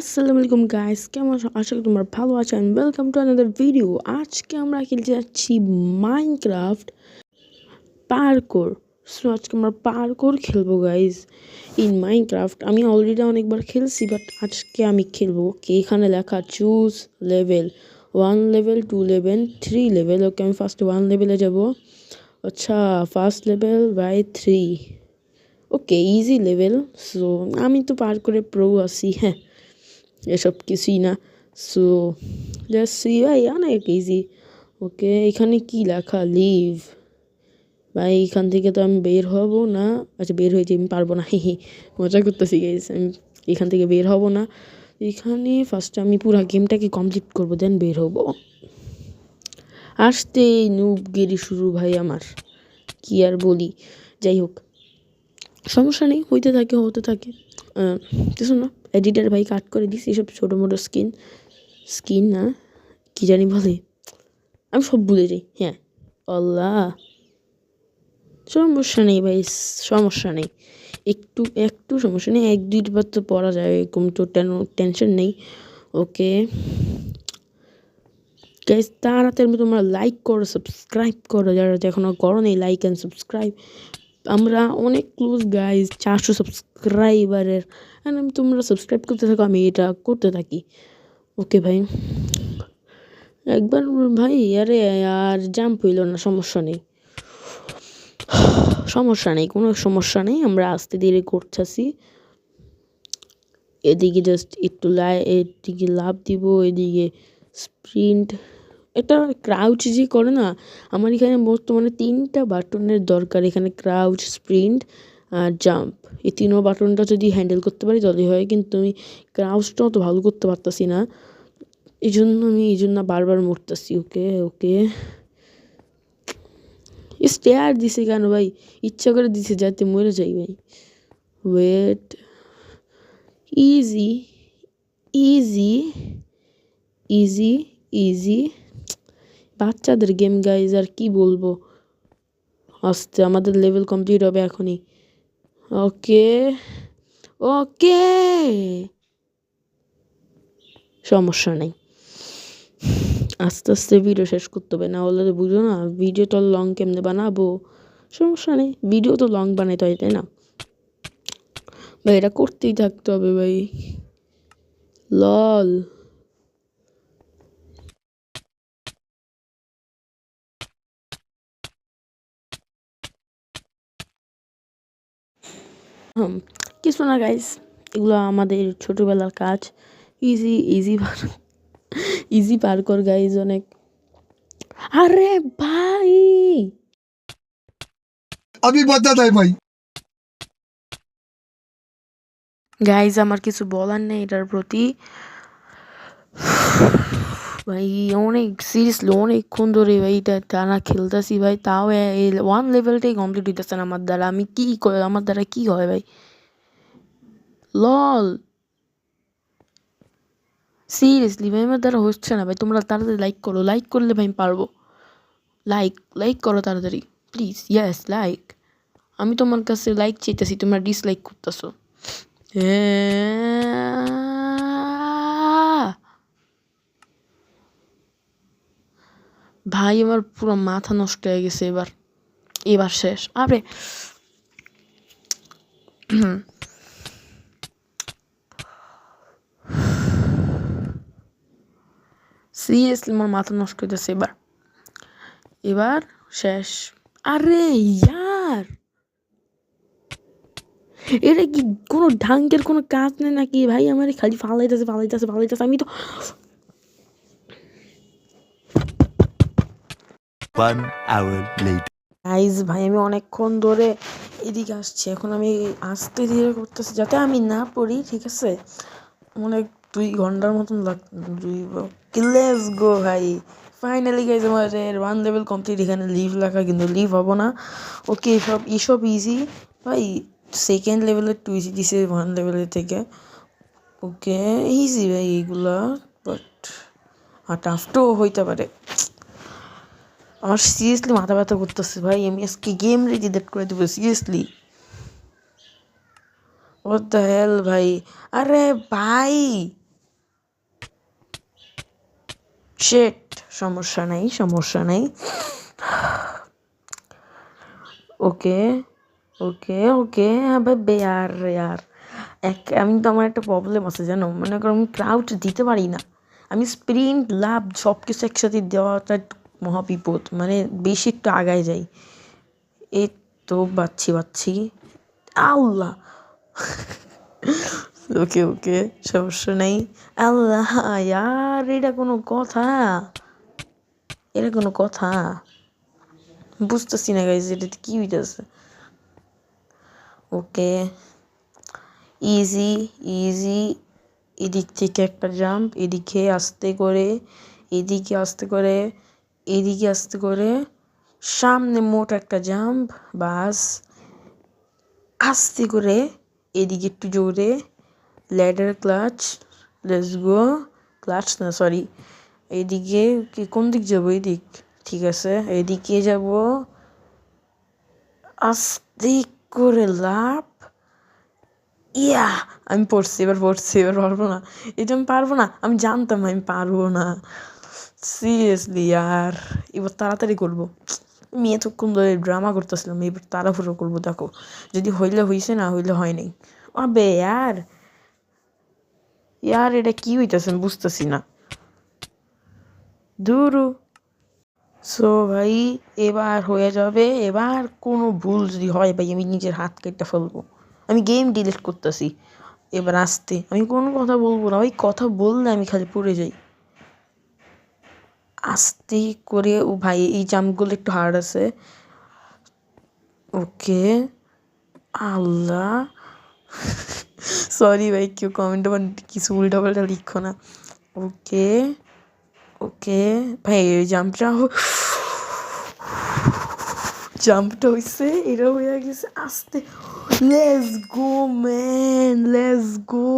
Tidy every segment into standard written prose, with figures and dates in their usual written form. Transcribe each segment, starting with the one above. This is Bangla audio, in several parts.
আসসালামু আলাইকুম গাইস, কেমন আছো? আশা করি তোমরা ভালো আছো and welcome to another video. আজকে আমরা খেলতে যাচ্ছি মাইনক্রাফট পার্কোর। সো আজকে আমরা পার্কোর খেলবো গাইস ইন মাইনক্রাফট। আমি অলরেডি অনেকবার খেলছি, বাট আজকে আমি খেলবো। কি এখানে লেখা choose level 1 level 2 level 3 level. Okay, আমি ফার্স্ট 1 লেভেলে যাব। আচ্ছা, first level by 3। Okay, easy level. So আমি তো পার করে প্রো আছি, হ্যাঁ, এসব কিছুই না। সো লেটস সি ভাই, অনেক ইজি। ওকে, এখানে কি লেখা? লিভ। ভাই এখান থেকে তো আমি বের হব না। আচ্ছা, বের হয়েছি, আমি পারবো না। মজা করতেছি গাইস, আমি এখান থেকে বের হব না। এখানে ফার্স্টে আমি পুরো গেমটাকে কমপ্লিট করবো, দেন বের হব। আসতেই নুবগিরি শুরু ভাই আমার, কি আর বলি। যাই হোক, সমস্যা নেই, হতে থাকে। কিছু না, এডিটার ভাই কাট করে দিস এসব ছোটো মোটো স্কিন না, কি জানি বলে, আমি সব ভুলে যাই। হ্যাঁ, আল্লাহ, সমস্যা নেই ভাই, সমস্যা নেই, একটু সমস্যা নেই, 1-2বার তো পড়া যায়, এরকম তো টেনশন নেই। ওকে গাইস, তাড়াতাড়ি তোমরা লাইক করো, সাবস্ক্রাইব করো, যারা এখনও করো নেই, লাইক অ্যান্ড সাবস্ক্রাইব। আমরা অনেক ক্লোজ গাইজ 400 সাবস্ক্রাইবারের। আমি তোমরা সাবস্ক্রাইব করতে থাকো, আমি এটা করতে থাকি। ওকে ভাই, একবার ভাই, আরে আর জাম্প হইল না, সমস্যা নেই, কোনো সমস্যা নেই। আমরা আস্তে ধীরে করতেছি। এদিকে জাস্ট একটু এদিকে লাভ দিব, এদিকে স্প্রিন্ট। এটা ক্রাউচ যে করে না, আমার এখানে বর্তমানে 3টা বাটনের দরকার। এখানে ক্রাউচ, স্প্রিন্ট আর জাম্প, এই 3 বাটনটা যদি হ্যান্ডেল করতে পারি তাহলে হয়, কিন্তু আমি ক্রাউচটা অত ভালো করতে পারতাছি না, এই জন্য বারবার মরতেছি। ওকে, স্টেয়ার দিছে কেন ভাই? ইচ্ছা করে দিছে যাতে মরে যাই ভাই। Wait, easy easy easy easy, বাচ্চাদের গেম গাইজ, আর কি বলবো। আস্তে, আমাদের লেভেল কমপ্লিট হবে এখনই। ওকে, সমস্যা নেই, আস্তে আস্তে ভিডিও শেষ করতে হবে, না হলে তো বুঝো না ভিডিও তো লং কেমনে বানাবো। সমস্যা নেই, ভিডিও তো লং বানাইতে হয়, তাই না ভাই? এটা করতেই থাকতে হবে ভাই। লল, কিছু না গাইস, এগুলো আমাদের ছোটবেলার কাজ। ইজি পার কর গাইজ অনেক। আরে ভাই, अभी बदत है भाई। গাইজ আমার কিছু বলার নেই এটার প্রতি। ভাই অনেক সিরিয়াসলি অনেকক্ষণ ধরে ভাই এটা টানা খেলতেছি ভাই, তাও এই 1 লেভেলটাই কমপ্লিট হইতেছে না আমার দ্বারা। আমার দ্বারা কি হয় ভাই? লল, সিরিয়াসলি ভাই আমার দ্বারা হচ্ছে না ভাই। তোমরা তাড়াতাড়ি লাইক করো, লাইক করলে ভাই আমি পারবো। লাইক করো তাড়াতাড়ি প্লিজ। Yes, like. আমি তোমার কাছে লাইক চাইতেছি, তোমরা ডিসলাইক করতেছো। ভাই আমার পুরো মাথা নষ্ট হয়ে গেছে এবার শেষ। আরে সিরিয়াসলি আমার মাথা নষ্ট হইতেছে এবার শেষ। আরে ইয়ার, এটা কি কোনো ঢাঙ্গের কোনো কাজ নেই নাকি ভাই? আমার খালি ফালাইতেছে। আমি তো 1 hour later. গাইজ ভাই, আমি অনেকক্ষণ ধরে এদিকে আসছি, এখন আমি আস্তে ধীরে করতেছি যাতে আমি না পড়ি, ঠিক আছে? অনেক 2 ঘন্টার মতন লেটস গো ভাই, ফাইনালি গাইজ আমাদের 1 লেভেল কমপ্লিট। এখানে লিভ লেখা, কিন্তু লিভ হবো না। ওকে, এসব ইজি ভাই। 2nd লেভেলে 2 ইজি দিছে 1 লেভেলের থেকে। ওকে, ইজি ভাই এইগুলা, বাট আর টাফ তো হইতে পারে। আমার সিরিয়াসলি মাথা ব্যথা করতেছে ভাই, আমি আজকে গেম রিডিলেট করে দেবো সিরিয়াসলি। হোয়াট দ্য হেল ভাই, আরে ভাই শেট, সমস্যা নেই, সমস্যা নেই। ওকে ওকে ওকে, আবে ইয়ার ইয়ার আমি তো, আমার একটা প্রবলেম আছে জানো, মনে করো আমি ক্রাউচ দিতে পারি না, আমি স্প্রিন্ট লাভ সব কিছু একসাথে দেওয়াটা একটু মহাবিপদ, মানে বেশি একটু আগায় যাই। এই তো বাচ্ছি আল্লাহ। ওকে ওকে, সমস্যা নেই। আল্লাহ ইয়ার, এটা কোনো কথা? এটা কোনো কথা? বুঝতেছি না গাইজ, এটাতে কি হইতেছে। ওকে, ইজি ইজি। এদিক থেকে একটা জাম্প, এদিকে আস্তে করে, এদিকে আস্তে করে, এদিকে আস্তে করে, সামনে মোট একটা জাম্প, বাস আস্তে করে, এদিকে একটু জোরে, ladder clutch, let's go. Clutch না, সরি, এদিকে কি, কোন দিক যাবো? এদিক, ঠিক আছে, এদিকে যাব, আস্তে করে লাভ। ইয়া, আমি পড়ছি, এবার পারবো না, এটা আমি পারবো না, আমি জানতাম আমি পারবো না, সিরিয়াসলি ইয়ার। এবার তাড়াতাড়ি করবো, আমি এতক্ষণ ধরে ড্রামা করতেছিলাম, এবার তাড়াহুড়ো করবো, দেখো যদি হইলে হইছে, না হইলে হয় নাই। আবে ইয়ার ইয়ার, এটা কি হইতেছে আমি বুঝতেছি না, ধুরু। সো ভাই, এবার হয়ে যাবে, এবার কোনো ভুল যদি হয় ভাই আমি নিজের হাত কেটে ফেলবো, আমি গেম ডিলিট করতেছি। এবার আসতে, আমি কোনো কথা বলবো না, ওই কথা বললে আমি খালি পড়ে যাই। আস্তে করে, ও ভাই এই জাম্পগুলো একটু হার্ড আছে। ওকে, আল্লাহ, সরি ভাই, কেউ কমেন্ট কিছু উল্টাপাল্টা লিখো না। ওকে ওকে ভাই, এই জাম্পটা হয়েছে, এটা হয়ে গেছে, আস্তে, let's go man, let's go.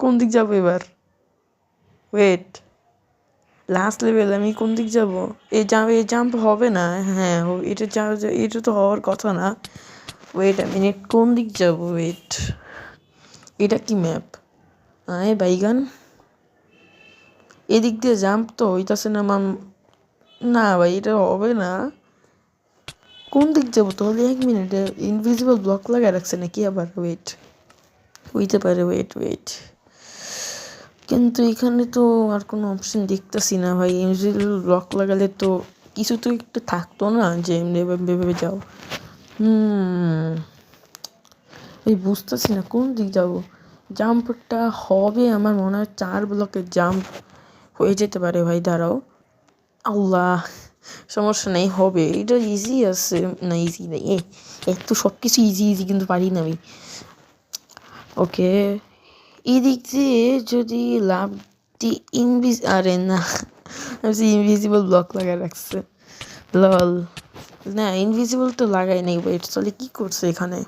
কোন দিক যাবো এবার? ওয়েট, লাস্ট লেভেল, আমি কোন দিক যাব? এই জাম্প হবে না, হ্যাঁ এটা তো হওয়ার কথা না। ওয়েট আ মিনিট, কোন দিক যাব? ওয়েট, এটা কি ম্যাপ? আয় বাইগান, এদিক দিয়ে জাম্প তো হইতাছে না না ভাই, এটা হবে না। কোন দিক যাবো তাহলে? 1 মিনিট, ইনভিজিবল ব্লক লাগায় রাখছে নাকি আবার? ওয়েট, হইতে পারে, ওয়েট, কিন্তু এখানে তো আর কোনো অপশন দেখতেছি না ভাই, ইনভিজিবল ব্লক লাগালে তো কিছু তো একটু থাকতো না যে ভেবে যাও। এই বুঝতেছি না কোন দিক যাব। জাম্পটা হবে আমার মনে হয় 4 ব্লকের জাম্প হয়ে যেতে পারে ভাই, দাঁড়াও। আল্লাহ, সমস্যা নেই, হবে, এটা ইজি আছে না, ইজি নেই, একটু সব কিছু ইজি কিন্তু পারি না আমি। ওকে, এদিক দিয়ে যদি লাভ দি, আরে না, আমি ইনভিজিবল ব্লক লাগাই রাখছে, লল। না, ইনভিজিবল তো লাগাই নাই, ওয়েট, চলে কি করছে এখানে?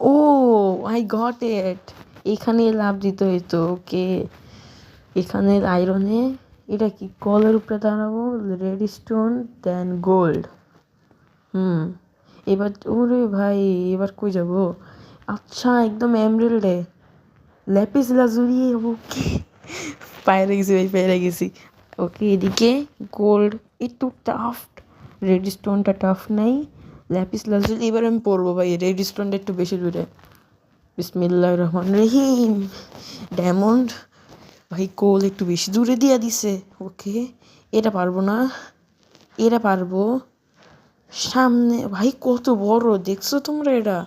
ও আই গট ইট, এখানে লাভ দিতে হইতো। ওকে, এখানের আয়রনে, এটা কি কলের উপরে দাঁড়াবো, রেড স্টোন দেন গোল্ড। এবার ওরে ভাই, এবার কই যাব? আচ্ছা, একদম এমরেল্ডে, ল্যাপিস লাজুরি। ওকে, পেরে গেছি। ওকে, এদিকে গোল্ড একটু টাফ, রেড স্টোনটা টাফ নাই, ল্যাপিস লাজুলি এবার আমি পড়বো ভাই, রেড স্টোনটা একটু বেশি দূরে। বিসমিল্লাহির রহমানির রহিম, ডায়মন্ড, ভাই কোল একটু বেশি দূরে দিয়ে দিছে। ওকে, এটা পারবো না, এটা পারবো। সামনে ভাই কত বড়, দেখছো তোমরা এটা?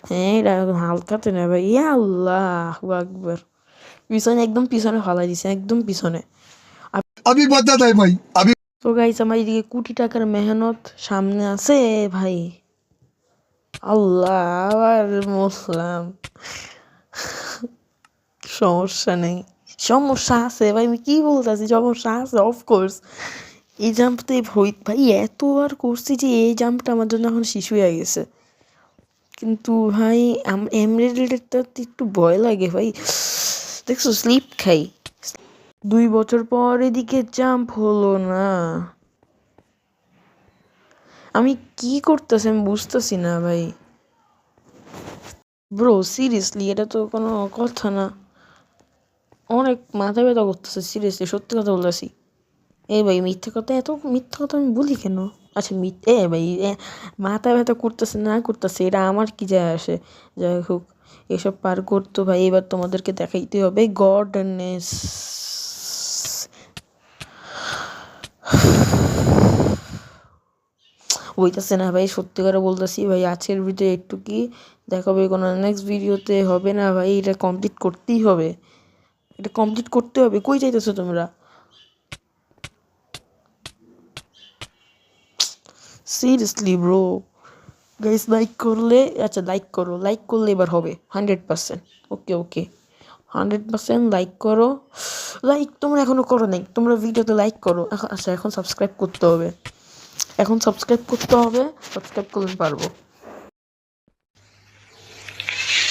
হ্যাঁ, এটা হালকাতে না ভাই, ইয়া আল্লাহু আকবার, পিছনে, একদম পিছনে ফালাই দিছে, একদম পিছনে। अभी बदत है भाई अभी। তো গাইস, আমার এদিকে কোটি টাকার মেহনত সামনে আছে ভাই। আল্লাহ, আবার মুসলাম, সমস্যা নেই, সমস্যা আছে ভাই, আমি কি বলতেছি, সমস্যা আছে অফকোর্স। এই জাম্পতে ভাই এতবার করছি যে এই জাম্পটা আমার জন্য এখন শিশু হয়ে গেছে, কিন্তু ভাই এমরেল্ডেরটা একটু ভয় লাগে ভাই, দেখছো স্লিপ খাই। 2 বছর পর এদিকে জাম্প হলো না, আমি কি করতেছি আমি বুঝতেছি না ভাই। ব্রো সিরিয়াসলি, এটা তো কোনো কথা না। অনেক মাথা ব্যথা করতেছে, সিরিয়াসলি সত্যি কথা বলতেছি। এই ভাই মিথ্যা কথা, এত মিথ্যা কথা আমি বলি কেন? আচ্ছা ভাই মাথা ব্যথা করতেছে না করতেছে এটা আমার কি যায় আসে। যাই হোক, এসব পার করতো ভাই এবার তোমাদেরকে দেখাইতে হবে গডনেস। হইতাছে না ভাই, সত্যি করে বলতেছি ভাই। আজকের ভিডিও একটু কি দেখাবে, কোনো নেক্সট ভিডিওতে হবে না ভাই। এটা কমপ্লিট করতেই হবে, এটা কমপ্লিট করতে হবে। কই যাইতেছো তোমরা? সিরিয়াসলি ব্রো, গাইস লাইক করলে, আচ্ছা লাইক করলে এবার হবে 100%। ওকে ওকে, 100% লাইক করো। লাইক তোমরা এখনো করো নাই, তোমরা ভিডিওতে লাইক করো। আচ্ছা এখন সাবস্ক্রাইব করতে হবে, সাবস্ক্রাইব করলে পারবো।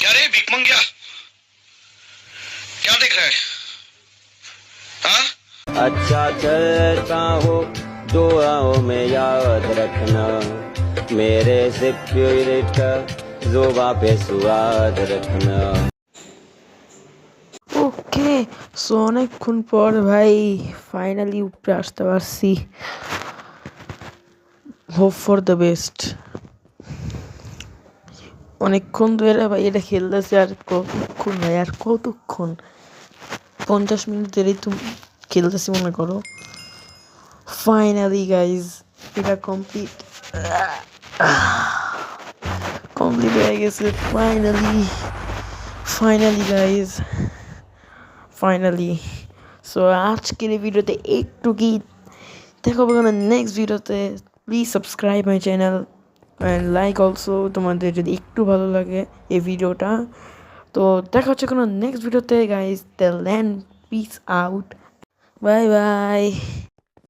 क्या रे भिक मंगिया क्या देख रहा है हाँ अच्छा चलता हूँ दुआओं में याद रखना मेरे सिक्योरिटी का जुबा पे स्वाद रखना। ওকে, সো অনেকক্ষণ পর ভাই ফাইনালি উপরে আসতে পারছি। Hope for the best. অনেকক্ষণ ধরে ভাই এটা খেলতেছে, আর কতক্ষণ ভাই, আর কতক্ষণ? 50 মিনিট ধরেই তো খেলতেছি মনে করো। ফাইনালি গাইজ এটা কমপ্লিট হয়ে গেছে। Finally guys, finally. সো আজকের এই ভিডিওতে একটু কি দেখাবো কেন নেক্সট ভিডিওতে। Please subscribe my channel and like also, তোমাদের যদি একটু ভালো লাগে এই ভিডিওটা। তো দেখা হচ্ছে কোনো নেক্সট ভিডিওতে গাইজ। টেল দেন পিস আউট, বাই বাই।